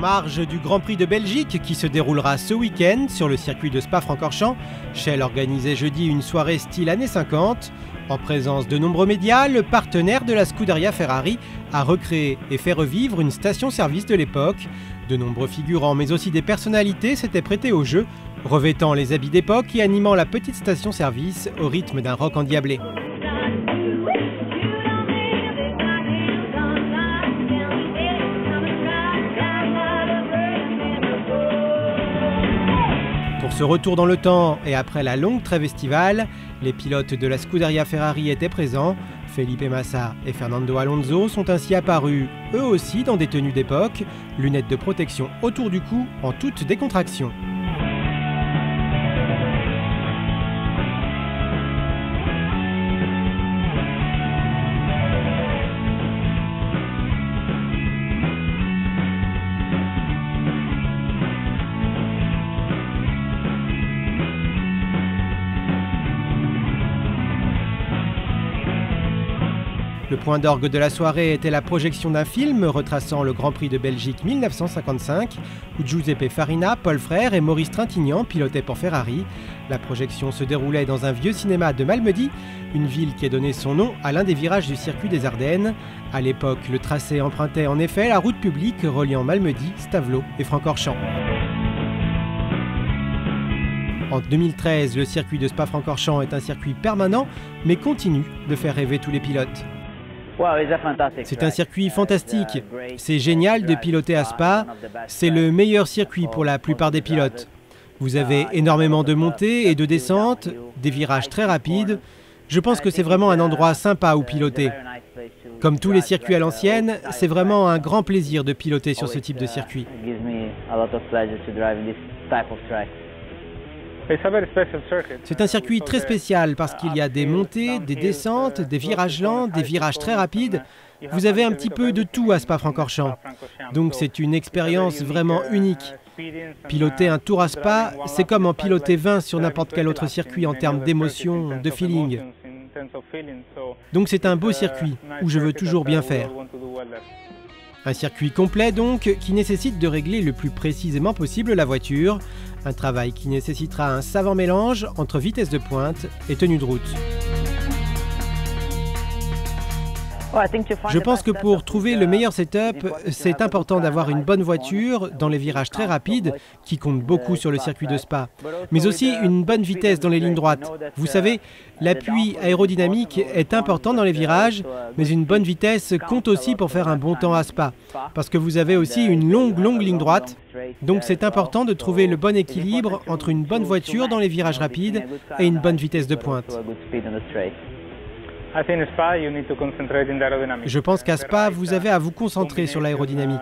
marge du Grand Prix de Belgique qui se déroulera ce week-end sur le circuit de Spa-Francorchamps, Shell organisait jeudi une soirée style années 50. En présence de nombreux médias, le partenaire de la Scuderia Ferrari a recréé et fait revivre une station-service de l'époque. De nombreux figurants mais aussi des personnalités s'étaient prêtés au jeu, revêtant les habits d'époque et animant la petite station-service au rythme d'un rock endiablé. Pour ce retour dans le temps et après la longue trêve estivale, les pilotes de la Scuderia Ferrari étaient présents. Felipe Massa et Fernando Alonso sont ainsi apparus, eux aussi dans des tenues d'époque, lunettes de protection autour du cou en toute décontraction. Le point d'orgue de la soirée était la projection d'un film retraçant le Grand Prix de Belgique 1955, où Giuseppe Farina, Paul Frère et Maurice Trintignant pilotaient pour Ferrari. La projection se déroulait dans un vieux cinéma de Malmedy, une ville qui a donné son nom à l'un des virages du circuit des Ardennes. À l'époque, le tracé empruntait en effet la route publique reliant Malmedy, Stavelot et Francorchamps. En 2013, le circuit de Spa-Francorchamps est un circuit permanent, mais continue de faire rêver tous les pilotes. C'est un circuit fantastique, c'est génial de piloter à Spa, c'est le meilleur circuit pour la plupart des pilotes. Vous avez énormément de montées et de descentes, des virages très rapides. Je pense que c'est vraiment un endroit sympa où piloter. Comme tous les circuits à l'ancienne, c'est vraiment un grand plaisir de piloter sur ce type de circuit. C'est un circuit très spécial parce qu'il y a des montées, des descentes, des virages lents, des virages très rapides. Vous avez un petit peu de tout à Spa-Francorchamps. Donc c'est une expérience vraiment unique. Piloter un tour à Spa, c'est comme en piloter 20 sur n'importe quel autre circuit en termes d'émotion, de feeling. Donc c'est un beau circuit où je veux toujours bien faire. Un circuit complet donc, qui nécessite de régler le plus précisément possible la voiture. Un travail qui nécessitera un savant mélange entre vitesse de pointe et tenue de route. Je pense que pour trouver le meilleur setup, c'est important d'avoir une bonne voiture dans les virages très rapides, qui comptent beaucoup sur le circuit de Spa, mais aussi une bonne vitesse dans les lignes droites. Vous savez, l'appui aérodynamique est important dans les virages, mais une bonne vitesse compte aussi pour faire un bon temps à Spa, parce que vous avez aussi une longue ligne droite. Donc c'est important de trouver le bon équilibre entre une bonne voiture dans les virages rapides et une bonne vitesse de pointe. Je pense qu'à Spa, vous avez à vous concentrer sur l'aérodynamique.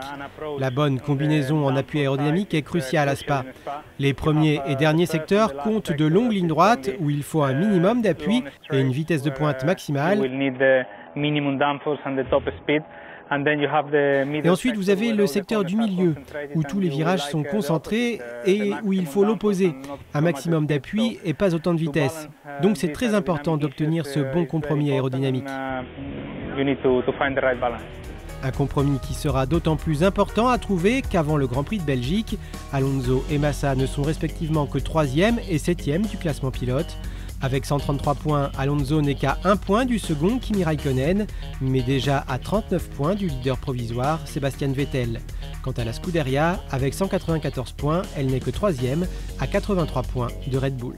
La bonne combinaison en appui aérodynamique est cruciale à Spa. Les premiers et derniers secteurs comptent de longues lignes droites où il faut un minimum d'appui et une vitesse de pointe maximale. Et ensuite, vous avez le secteur du milieu, où tous les virages sont concentrés et où il faut l'opposé, un maximum d'appui et pas autant de vitesse. Donc c'est très important d'obtenir ce bon compromis aérodynamique. Un compromis qui sera d'autant plus important à trouver qu'avant le Grand Prix de Belgique, Alonso et Massa ne sont respectivement que 3e et 7e du classement pilote. Avec 133 points, Alonso n'est qu'à 1 point du second Kimi Raikkonen, mais déjà à 39 points du leader provisoire Sebastian Vettel. Quant à la Scuderia, avec 194 points, elle n'est que 3e à 83 points de Red Bull.